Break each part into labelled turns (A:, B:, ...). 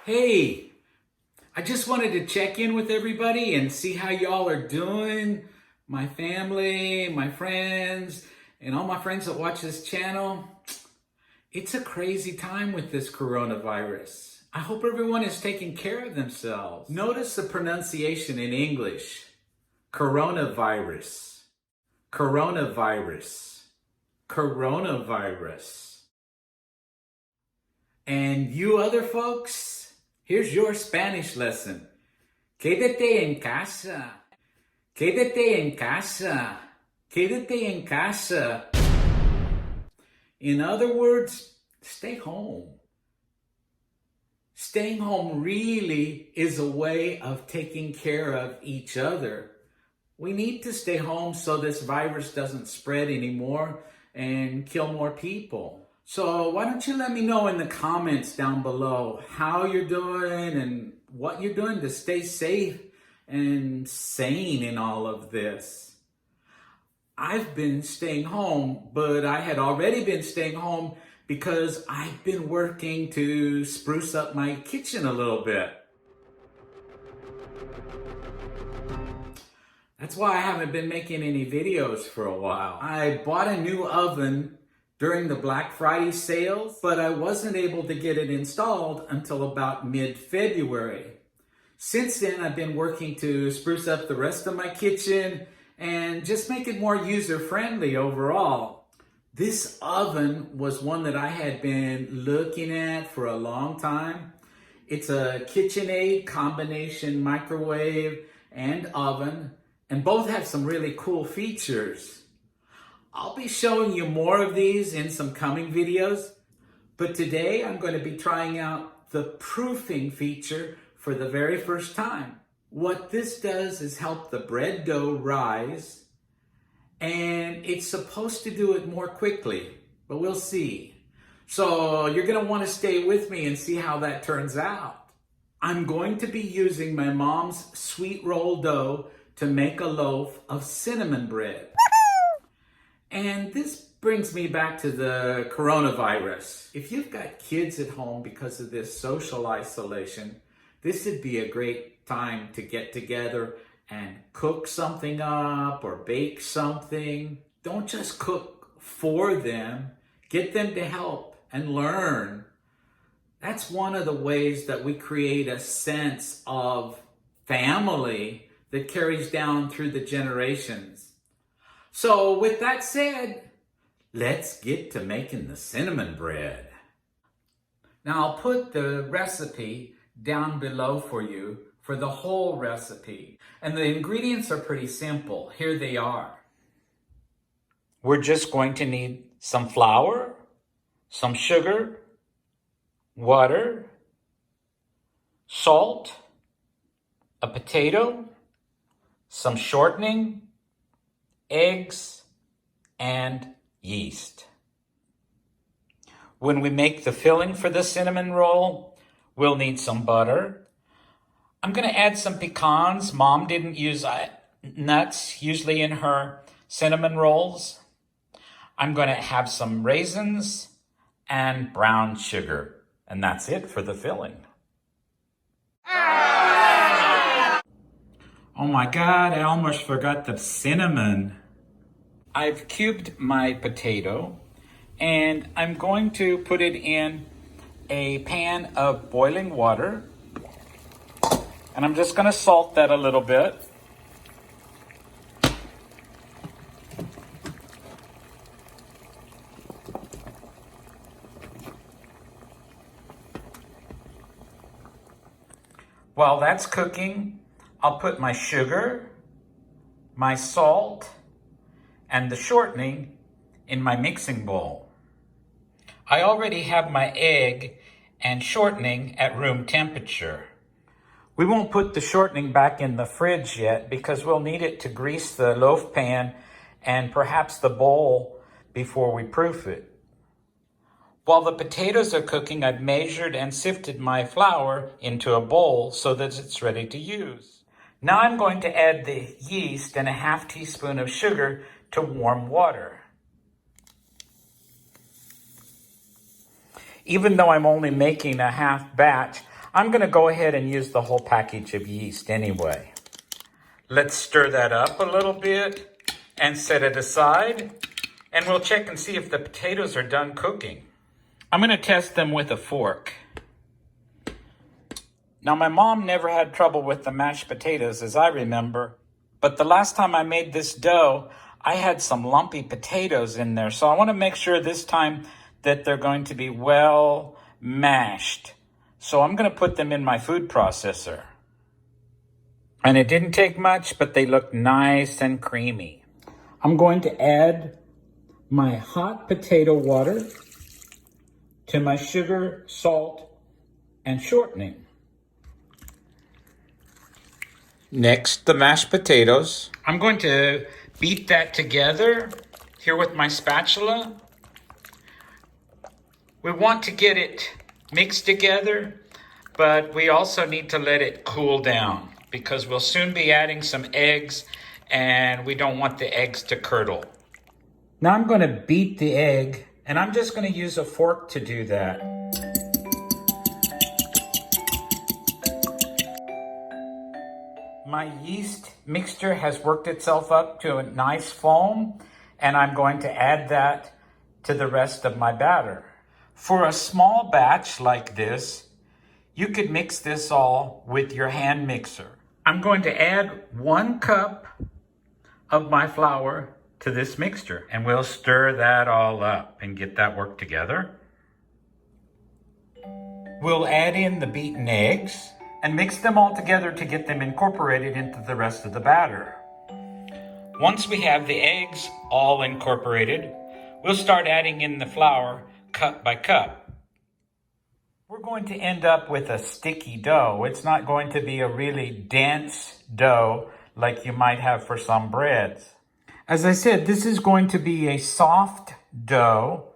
A: Hey, I just wanted to check in with everybody and see how y'all are doing. My family, my friends, and all my friends that watch this channel. It's a crazy time with this coronavirus. I hope everyone is taking care of themselves. Notice the pronunciation in English. Coronavirus. Coronavirus. Coronavirus. And you other folks, here's your Spanish lesson. Quédate en casa. Quédate en casa. Quédate en casa. In other words, stay home. Staying home really is a way of taking care of each other. We need to stay home so this virus doesn't spread anymore and kill more people. So why don't you let me know in the comments down below how you're doing and what you're doing to stay safe and sane in all of this. I've been staying home, but I had already been staying home because I've been working to spruce up my kitchen a little bit. That's why I haven't been making any videos for a while. I bought a new oven during the Black Friday sales, but I wasn't able to get it installed until about mid-February. Since then, I've been working to spruce up the rest of my kitchen and just make it more user-friendly overall. This oven was one that I had been looking at for a long time. It's a Kitchenaid combination microwave and oven, and both have some really cool features. I'll be showing you more of these in some coming videos, but today I'm going to be trying out the proofing feature for the very first time. What this does is help the bread dough rise, and it's supposed to do it more quickly, but we'll see. So you're going to want to stay with me and see how that turns out. I'm going to be using my mom's sweet roll dough to make a loaf of cinnamon bread. And this brings me back to the coronavirus. If you've got kids at home because of this social isolation, this would be a great time to get together and cook something up or bake something. Don't just cook for them. Get them to help and learn. That's one of the ways that we create a sense of family that carries down through the generations. So with that said, let's get to making the cinnamon bread. Now I'll put the recipe down below for you for the whole recipe. And the ingredients are pretty simple. Here they are. We're just going to need some flour, some sugar, water, salt, a potato, some shortening, eggs, and yeast. When we make the filling for the cinnamon roll, we'll need some butter. I'm going to add some pecans. Mom didn't use nuts usually in her cinnamon rolls. I'm going to have some raisins and brown sugar. And that's it for the filling. Oh my God, I almost forgot the cinnamon. I've cubed my potato and I'm going to put it in a pan of boiling water. And I'm just going to salt that a little bit. While that's cooking, I'll put my sugar, my salt, and the shortening in my mixing bowl. I already have my egg and shortening at room temperature. We won't put the shortening back in the fridge yet because we'll need it to grease the loaf pan and perhaps the bowl before we proof it. While the potatoes are cooking, I've measured and sifted my flour into a bowl so that it's ready to use. Now I'm going to add the yeast and a half teaspoon of sugar to warm water. Even though I'm only making a half batch, I'm going to go ahead and use the whole package of yeast anyway. Let's stir that up a little bit and set it aside. And we'll check and see if the potatoes are done cooking. I'm going to test them with a fork. Now, my mom never had trouble with the mashed potatoes as I remember. But the last time I made this dough, I had some lumpy potatoes in there. So I want to make sure this time that they're going to be well mashed. So I'm going to put them in my food processor. And it didn't take much, but they look nice and creamy. I'm going to add my hot potato water to my sugar, salt, and shortening. Next, the mashed potatoes. I'm going to beat that together here with my spatula. We want to get it mixed together, but we also need to let it cool down because we'll soon be adding some eggs and we don't want the eggs to curdle. Now I'm going to beat the egg and I'm just going to use a fork to do that. My yeast mixture has worked itself up to a nice foam, and I'm going to add that to the rest of my batter. For a small batch like this, you could mix this all with your hand mixer. I'm going to add 1 cup of my flour to this mixture, and we'll stir that all up and get that worked together. We'll add in the beaten eggs and mix them all together to get them incorporated into the rest of the batter. Once we have the eggs all incorporated, we'll start adding in the flour cup by cup. We're going to end up with a sticky dough. It's not going to be a really dense dough like you might have for some breads. As I said, this is going to be a soft dough,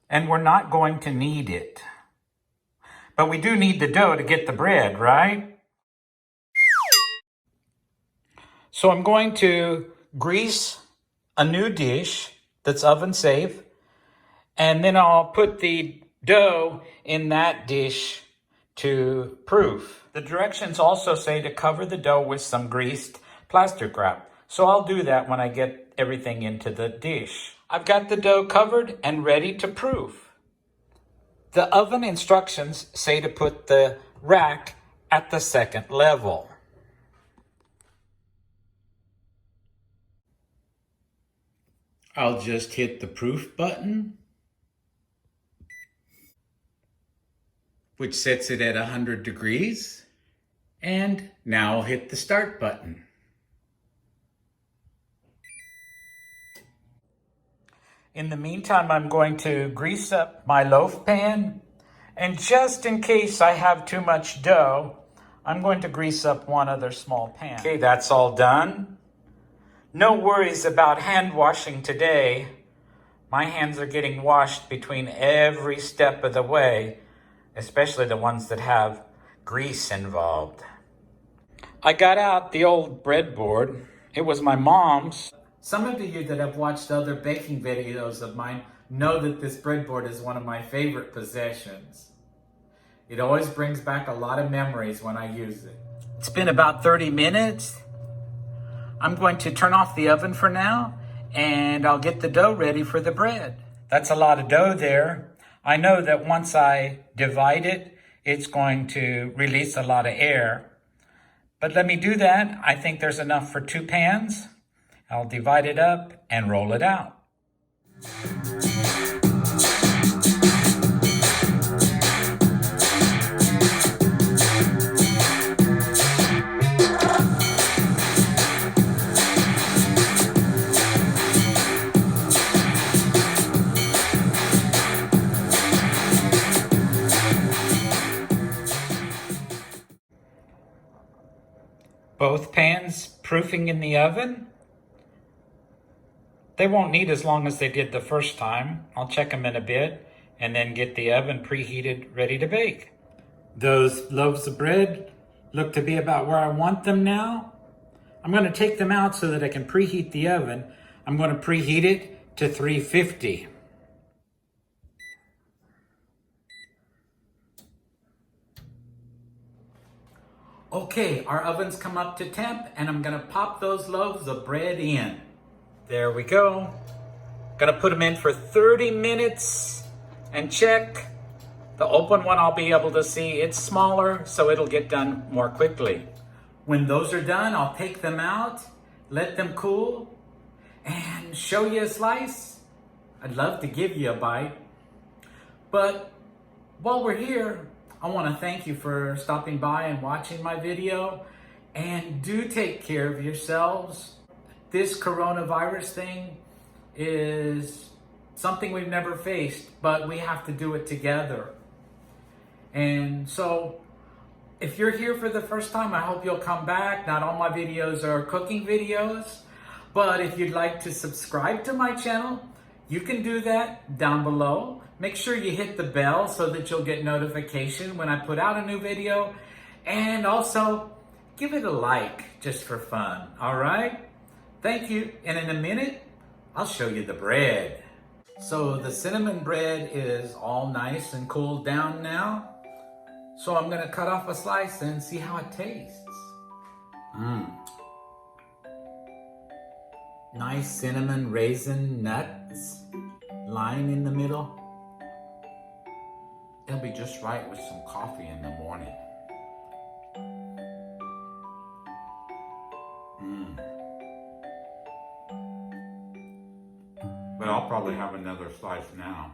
A: and we're not going to knead it. But we do need the dough to get the bread, right? So I'm going to grease a new dish that's oven safe, and then I'll put the dough in that dish to proof. The directions also say to cover the dough with some greased plastic wrap. So I'll do that when I get everything into the dish. I've got the dough covered and ready to proof. The oven instructions say to put the rack at the second level. I'll just hit the proof button, which sets it at 100 degrees. And now I'll hit the start button. In the meantime, I'm going to grease up my loaf pan. And just in case I have too much dough, I'm going to grease up one other small pan. Okay, that's all done. No worries about hand washing today. My hands are getting washed between every step of the way, especially the ones that have grease involved. I got out the old breadboard. It was my mom's. Some of you that have watched other baking videos of mine know that this breadboard is one of my favorite possessions. It always brings back a lot of memories when I use it. It's been about 30 minutes. I'm going to turn off the oven for now, and I'll get the dough ready for the bread. That's a lot of dough there. I know that once I divide it, it's going to release a lot of air. But let me do that. I think there's enough for 2 pans. I'll divide it up and roll it out. Both pans proofing in the oven. They won't need as long as they did the first time. I'll check them in a bit and then get the oven preheated, ready to bake. Those loaves of bread look to be about where I want them now. I'm going to take them out so that I can preheat the oven. I'm going to preheat it to 350. Okay, our oven's come up to temp and I'm gonna pop those loaves of bread in. There we go. Gonna put them in for 30 minutes and check. The open one I'll be able to see, it's smaller, so it'll get done more quickly. When those are done, I'll take them out, let them cool, and show you a slice. I'd love to give you a bite. But while we're here, I want to thank you for stopping by and watching my video. And do take care of yourselves. This coronavirus thing is something we've never faced, but we have to do it together. And so, if you're here for the first time, I hope you'll come back. Not all my videos are cooking videos, but if you'd like to subscribe to my channel, you can do that down below. Make sure you hit the bell so that you'll get notification when I put out a new video. And also, give it a like just for fun, all right? Thank you, and in a minute, I'll show you the bread. So the cinnamon bread is all nice and cooled down now. So I'm gonna cut off a slice and see how it tastes. Nice cinnamon raisin nuts lying in the middle. It'll be just right with some coffee in the morning. But I'll probably have another slice now.